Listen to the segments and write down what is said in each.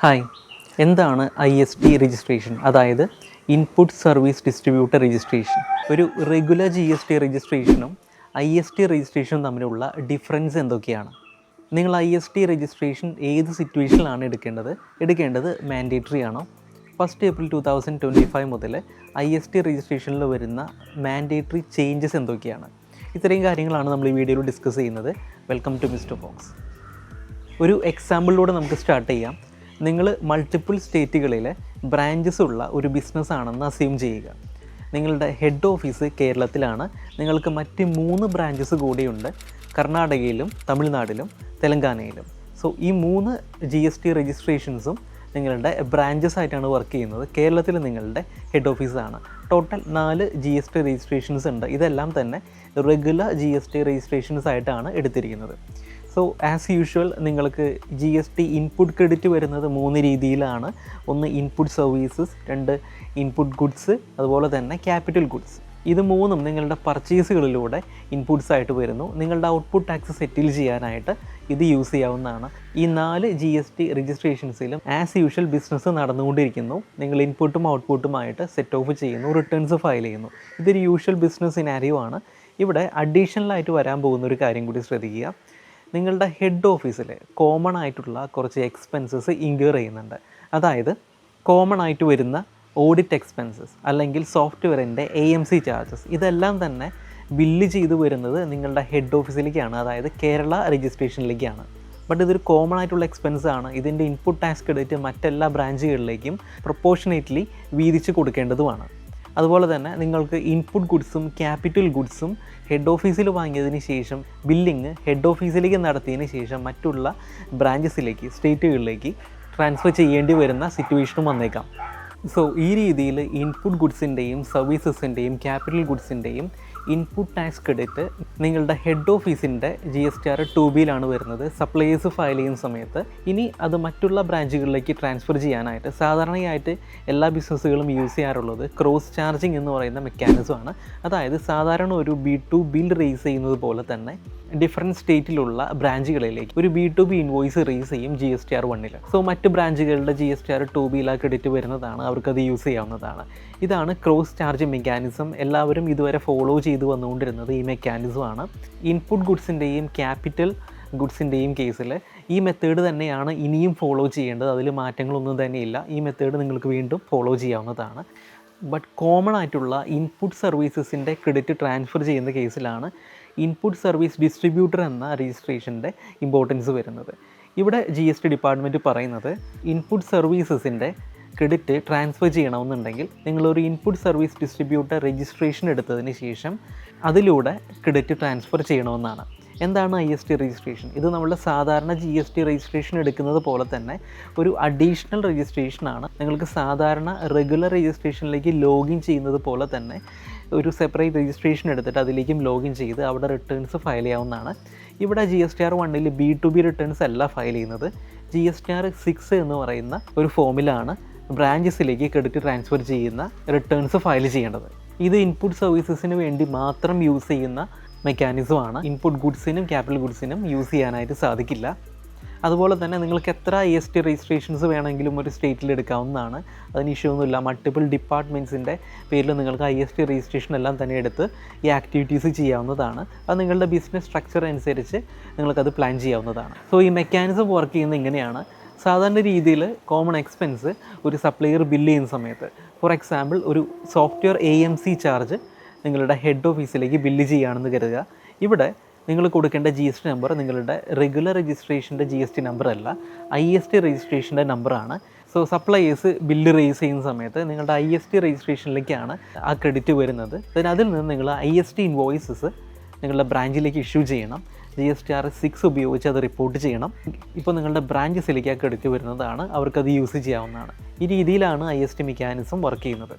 Hi, എന്താണ് IST registration? അതായത് input service distributor registration. ഒരു റെഗുലർ GST രജിസ്ട്രേഷനും IST രജിസ്ട്രേഷനും തമ്മിലുള്ള ഡിഫറൻസ് എന്തൊക്കെയാണ്? നിങ്ങൾ IST രജിസ്ട്രേഷൻ ഏത് സിറ്റുവേഷനിലാണ് എടുക്കേണ്ടത് മാൻഡേറ്ററി ആണോ? 1 April 2025 മുതൽ IST രജിസ്ട്രേഷനിൽ വരുന്ന മാൻഡേറ്ററി ചേഞ്ചസ് എന്തൊക്കെയാണ്? ഇത്രയും കാര്യങ്ങളാണ് നമ്മൾ ഈ വീഡിയോയിൽ ഡിസ്കസ് ചെയ്യുന്നത്. Welcome to Mister Box. ഒരു എക്സാമ്പിളിലൂടെ നമുക്ക് സ്റ്റാർട്ട് ചെയ്യാം. നിങ്ങൾ മൾട്ടിപ്പിൾ സ്റ്റേറ്റുകളിലെ ബ്രാഞ്ചസ് ഉള്ള ഒരു ബിസിനസ് ആണെന്ന് അസ്യൂം ചെയ്യുക. നിങ്ങളുടെ ഹെഡ് ഓഫീസ് കേരളത്തിലാണ്. നിങ്ങൾക്ക് മറ്റ് 3 ബ്രാഞ്ചസ് കൂടിയുണ്ട്, കർണാടകയിലും തമിഴ്നാട്ടിലും തെലങ്കാനയിലും. സോ ഈ 3 GST രജിസ്ട്രേഷൻസും നിങ്ങളുടെ ബ്രാഞ്ചസ് ആയിട്ടാണ് വർക്ക് ചെയ്യുന്നത്. കേരളത്തിൽ നിങ്ങളുടെ ഹെഡ് ഓഫീസാണ്. ടോട്ടൽ 4 GST രജിസ്ട്രേഷൻസ് ഉണ്ട്. ഇതെല്ലാം തന്നെ റെഗുലർ GST രജിസ്ട്രേഷൻസ് ആയിട്ടാണ് എടുത്തിരിക്കുന്നത്. സോ ആസ് യൂഷ്വൽ നിങ്ങൾക്ക് GST ഇൻപുട്ട് ക്രെഡിറ്റ് വരുന്നത് 3 രീതിയിലാണ്. ഒന്ന് ഇൻപുട്ട് സർവീസസ്, 2 ഇൻപുട്ട് ഗുഡ്സ്, അതുപോലെ തന്നെ ക്യാപിറ്റൽ ഗുഡ്സ്. ഇത് 3ഉം നിങ്ങളുടെ പർച്ചേസുകളിലൂടെ ഇൻപുട്ട്സ് ആയിട്ട് വരുന്നു. നിങ്ങളുടെ ഔട്ട്പുട്ട് ടാക്സ് സെറ്റിൽ ചെയ്യാനായിട്ട് ഇത് യൂസ് ചെയ്യാവുന്നതാണ്. ഈ 4 GST രജിസ്ട്രേഷൻസിലും ആസ് യൂഷ്വൽ ബിസിനസ് നടന്നുകൊണ്ടിരിക്കുന്നു. നിങ്ങൾ ഇൻപുട്ടും ഔട്ട്പുട്ടുമായിട്ട് സെറ്റ് ഓഫ് ചെയ്യുന്നു, റിട്ടേൺസ് ഫയൽ ചെയ്യുന്നു. ഇതൊരു യൂഷ്വൽ ബിസിനസ് സിനാരിയോ ആണ്. ഇവിടെ അഡീഷണലായിട്ട് വരാൻ പോകുന്ന ഒരു കാര്യം കൂടി ശ്രദ്ധിക്കുക. നിങ്ങളുടെ ഹെഡ് ഓഫീസിൽ കോമൺ ആയിട്ടുള്ള കുറച്ച് എക്സ്പെൻസസ് ഇൻക്യൂർ ചെയ്യുന്നുണ്ട്. അതായത് കോമൺ ആയിട്ട് വരുന്ന ഓഡിറ്റ് എക്സ്പെൻസസ് അല്ലെങ്കിൽ സോഫ്റ്റ്വെയറിൻ്റെ AMC ചാർജസ്, ഇതെല്ലാം തന്നെ ബില്ല് ചെയ്ത് വരുന്നത് നിങ്ങളുടെ ഹെഡ് ഓഫീസിലേക്കാണ്, അതായത് കേരള രജിസ്ട്രേഷനിലേക്കാണ്. ബട്ട് ഇതൊരു കോമൺ ആയിട്ടുള്ള എക്സ്പെൻസ് ആണ്. ഇതിൻ്റെ ഇൻപുട്ട് ടാക്സ് ക്രെഡിറ്റ് മറ്റെല്ലാ ബ്രാഞ്ചുകളിലേക്കും പ്രൊപ്പോർഷനേറ്റ്ലി വീതിച്ച് കൊടുക്കേണ്ടതുമാണ്. അതുപോലെ തന്നെ നിങ്ങൾക്ക് ഇൻപുട്ട് ഗുഡ്സും ക്യാപിറ്റൽ ഗുഡ്സും ഹെഡ് ഓഫീസിൽ വാങ്ങിയതിന് ശേഷം ബില്ലിങ് ഹെഡ് ഓഫീസിലേക്ക് നടത്തിയതിന് ശേഷം മറ്റുള്ള ബ്രാഞ്ചസിലേക്ക്, സ്റ്റേറ്റുകളിലേക്ക് ട്രാൻസ്ഫർ ചെയ്യേണ്ടി വരുന്ന സിറ്റുവേഷനും വന്നേക്കാം. സോ ഈ രീതിയിൽ ഇൻപുട്ട് ഗുഡ്സിൻ്റെയും സർവീസസിൻ്റെയും ക്യാപിറ്റൽ ഗുഡ്സിൻ്റെയും ഇൻപുട്ട് ടാക്സ് ക്രെഡിറ്റ് നിങ്ങളുടെ ഹെഡ് ഓഫീസിൻ്റെ GSTR 2Bയിലാണ് വരുന്നത് സപ്ലൈസ് ഫയൽ ചെയ്യുന്ന സമയത്ത്. ഇനി അത് മറ്റുള്ള ബ്രാഞ്ചുകളിലേക്ക് ട്രാൻസ്ഫർ ചെയ്യാനായിട്ട് സാധാരണയായിട്ട് എല്ലാ ബിസിനസ്സുകളും യൂസ് ചെയ്യാറുള്ളത് ക്രോസ് ചാർജിങ് എന്ന് പറയുന്ന മെക്കാനിസമാണ്. അതായത് സാധാരണ ഒരു B2 ബിൽ റേസ് ചെയ്യുന്നത് പോലെ തന്നെ ഡിഫറെൻറ്റ് സ്റ്റേറ്റിലുള്ള ബ്രാഞ്ചുകളിലേക്ക് ഒരു B2B ഇൻവോയ്സ് റേസ് ചെയ്യും GSTR 1. സോ മറ്റ് ബ്രാഞ്ചുകളുടെ GSTR 2Bയിൽ ആ ക്രെഡിറ്റ് വരുന്നതാണ്, അവർക്കത് യൂസ് ചെയ്യാവുന്നതാണ്. ഇതാണ് ക്രോസ് ചാർജ് മെക്കാനിസം. എല്ലാവരും ഇതുവരെ ഫോളോ ചെയ്ത് വന്നുകൊണ്ടിരുന്നത് ഈ മെക്കാനിസമാണ്. ഇൻപുട്ട് ഗുഡ്സിൻ്റെയും ക്യാപിറ്റൽ ഗുഡ്സിൻ്റെയും കേസിൽ ഈ മെത്തേഡ് തന്നെയാണ് ഇനിയും ഫോളോ ചെയ്യേണ്ടത്. അതിൽ മാറ്റങ്ങളൊന്നും തന്നെയില്ല. ഈ മെത്തേഡ് നിങ്ങൾക്ക് വീണ്ടും ഫോളോ ചെയ്യാവുന്നതാണ്. ബട്ട് കോമൺ ആയിട്ടുള്ള ഇൻപുട്ട് സർവീസസിൻ്റെ ക്രെഡിറ്റ് ട്രാൻസ്ഫർ ചെയ്യുന്ന കേസിലാണ് ഇൻപുട്ട് സർവീസ് ഡിസ്ട്രിബ്യൂട്ടർ എന്ന രജിസ്ട്രേഷൻ്റെ ഇമ്പോർട്ടൻസ് വരുന്നത്. ഇവിടെ GST ഡിപ്പാർട്ട്മെൻറ്റ് പറയുന്നത് ഇൻപുട്ട് സർവീസസിൻ്റെ ക്രെഡിറ്റ് ട്രാൻസ്ഫർ ചെയ്യണമെന്നുണ്ടെങ്കിൽ നിങ്ങളൊരു ഇൻപുട്ട് സർവീസ് ഡിസ്ട്രിബ്യൂട്ടർ രജിസ്ട്രേഷൻ എടുത്തതിന് ശേഷം അതിലൂടെ ക്രെഡിറ്റ് ട്രാൻസ്ഫർ ചെയ്യണമെന്നാണ്. എന്താണ് IST രജിസ്ട്രേഷൻ? ഇത് നമ്മളുടെ സാധാരണ GST രജിസ്ട്രേഷൻ എടുക്കുന്നത് പോലെ തന്നെ ഒരു അഡീഷണൽ രജിസ്ട്രേഷനാണ്. നിങ്ങൾക്ക് സാധാരണ റെഗുലർ രജിസ്ട്രേഷനിലേക്ക് ലോഗിൻ ചെയ്യുന്നത് പോലെ തന്നെ ഒരു സെപ്പറേറ്റ് രജിസ്ട്രേഷൻ എടുത്തിട്ട് അതിലേക്കും ലോഗിൻ ചെയ്ത് അവിടെ റിട്ടേൺസ് ഫയൽ ചെയ്യാവുന്നതാണ്. ഇവിടെ GSTR 1ൽ B2B റിട്ടേൺസ് അല്ല ഫയൽ ചെയ്യുന്നത്. GSTR 6 എന്ന് പറയുന്ന ഒരു ഫോമിലാണ് ബ്രാഞ്ചസിലേക്ക് ക്രെഡിറ്റ് ട്രാൻസ്ഫർ ചെയ്യുന്ന റിട്ടേൺസ് ഫയൽ ചെയ്യേണ്ടത്. ഇത് ഇൻപുട്ട് സർവീസസിന് വേണ്ടി മാത്രം യൂസ് ചെയ്യുന്ന മെക്കാനിസമാണ്. ഇൻപുട്ട് ഗുഡ്സിനും ക്യാപിറ്റൽ ഗുഡ്സിനും യൂസ് ചെയ്യാനായിട്ട് സാധിക്കില്ല. അതുപോലെ തന്നെ നിങ്ങൾക്ക് എത്ര IST രജിസ്ട്രേഷൻസ് വേണമെങ്കിലും ഒരു സ്റ്റേറ്റിൽ എടുക്കാവുന്നതാണ്. അതിന് ഇഷ്യൂ ഒന്നുമില്ല. മൾട്ടിപ്പിൾ ഡിപ്പാർട്ട്മെൻറ്റ്സിൻ്റെ പേരിൽ നിങ്ങൾക്ക് IST രജിസ്ട്രേഷൻ എല്ലാം തന്നെ എടുത്ത് ഈ ആക്ടിവിറ്റീസ് ചെയ്യാവുന്നതാണ്. അത് നിങ്ങളുടെ ബിസിനസ് സ്ട്രക്ചർ അനുസരിച്ച് നിങ്ങൾക്കത് പ്ലാൻ ചെയ്യാവുന്നതാണ്. സോ ഈ മെക്കാനിസം വർക്ക് ചെയ്യുന്നത് ഇങ്ങനെയാണ്. സാധാരണ രീതിയിൽ കോമൺ എക്സ്പെൻസ് ഒരു സപ്ലയർ ബില്ല് ചെയ്യുന്ന സമയത്ത്, ഫോർ എക്സാമ്പിൾ ഒരു സോഫ്റ്റ്വെയർ AMC ചാർജ് നിങ്ങളുടെ ഹെഡ് ഓഫീസിലേക്ക് ബില്ല് ചെയ്യുകയാണെന്ന് കരുതുക. ഇവിടെ നിങ്ങൾ കൊടുക്കേണ്ട GST നമ്പർ നിങ്ങളുടെ റെഗുലർ രജിസ്ട്രേഷൻ്റെ GST നമ്പർ അല്ല, IST രജിസ്ട്രേഷൻ്റെ നമ്പറാണ്. സോ സപ്ലയേഴ്സ് ബില്ല് റേസ് ചെയ്യുന്ന സമയത്ത് നിങ്ങളുടെ IST രജിസ്ട്രേഷനിലേക്കാണ് ആ ക്രെഡിറ്റ് വരുന്നത്. അതിൽ നിന്ന് നിങ്ങൾ IST ഇൻവോയ്സസ് നിങ്ങളുടെ ബ്രാഞ്ചിലേക്ക് ഇഷ്യൂ ചെയ്യണം. GSTR 6 ഉപയോഗിച്ച് അത് റിപ്പോർട്ട് ചെയ്യണം. ഇപ്പോൾ നിങ്ങളുടെ ബ്രാഞ്ചസിലേക്ക് ആ ക്രെഡിറ്റ് വരുന്നതാണ്, അവർക്കത് യൂസ് ചെയ്യാവുന്നതാണ്. ഈ രീതിയിലാണ് IST മെക്കാനിസം വർക്ക് ചെയ്യുന്നത്.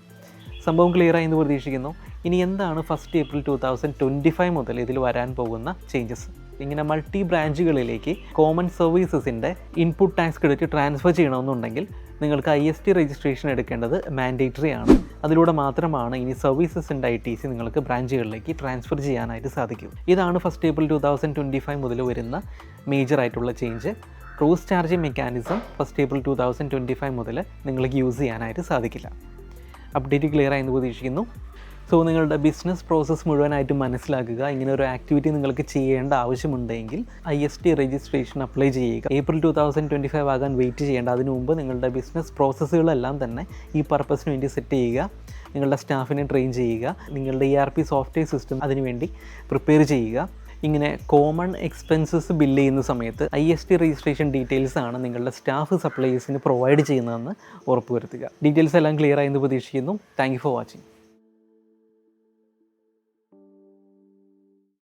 സംഭവം ക്ലിയറായി എന്ന് പ്രതീക്ഷിക്കുന്നു. ഇനി എന്താണ് 1 April 2025 മുതൽ ഇതിൽ വരാൻ പോകുന്ന ചേഞ്ചസ്? ഇങ്ങനെ മൾട്ടി ബ്രാഞ്ചുകളിലേക്ക് കോമൺ സർവീസസിൻ്റെ ഇൻപുട്ട് ടാക്സ് ക്രെഡിറ്റ് ട്രാൻസ്ഫർ ചെയ്യണമെന്നുണ്ടെങ്കിൽ നിങ്ങൾക്ക് IST രജിസ്ട്രേഷൻ എടുക്കേണ്ടത് മാൻഡേറ്ററി ആണ്. അതിലൂടെ മാത്രമാണ് ഇനി സർവീസസിൻ്റെ ITC നിങ്ങൾക്ക് ബ്രാഞ്ചുകളിലേക്ക് ട്രാൻസ്ഫർ ചെയ്യാനായിട്ട് സാധിക്കും. ഇതാണ് 1 April 2025 മുതൽ വരുന്ന മേജർ ആയിട്ടുള്ള change. Cross charging mechanism 1 April 2025 മുതൽ നിങ്ങൾക്ക് യൂസ് ചെയ്യാനായിട്ട് സാധിക്കില്ല. അപ്ഡേറ്റ് ക്ലിയർ ആയെന്ന് പ്രതീക്ഷിക്കുന്നു. സോ നിങ്ങളുടെ ബിസിനസ് പ്രോസസ്സ് മുഴുവനായിട്ട് മനസ്സിലാക്കുക. ഇങ്ങനെ ഒരു ആക്ടിവിറ്റി നിങ്ങൾക്ക് ചെയ്യേണ്ട ആവശ്യമുണ്ടെങ്കിൽ IST രജിസ്ട്രേഷൻ അപ്ലൈ ചെയ്യുക. April 2025 ആകാൻ വെയിറ്റ് ചെയ്യേണ്ട. അതിനു മുമ്പ് നിങ്ങളുടെ ബിസിനസ് പ്രോസസ്സുകളെല്ലാം തന്നെ ഈ പർപ്പസിന് വേണ്ടി സെറ്റ് ചെയ്യുക. നിങ്ങളുടെ സ്റ്റാഫിനെ ട്രെയിൻ ചെയ്യുക. നിങ്ങളുടെ ERP സോഫ്റ്റ്വെയർ സിസ്റ്റം അതിനുവേണ്ടി പ്രിപ്പയർ ചെയ്യുക. ഇങ്ങനെ കോമൺ എക്സ്പെൻസസ് ബില്ല് ചെയ്യുന്ന സമയത്ത് IST രജിസ്ട്രേഷൻ ഡീറ്റെയിൽസ് ആണ് നിങ്ങളുടെ സ്റ്റാഫ് സപ്ലൈസിന് പ്രൊവൈഡ് ചെയ്യുന്നതെന്ന് ഉറപ്പുവരുത്തുക. ഡീറ്റെയിൽസ് എല്ലാം ക്ലിയർ ആയെന്ന് പ്രതീക്ഷിക്കുന്നു. Thank you for watching.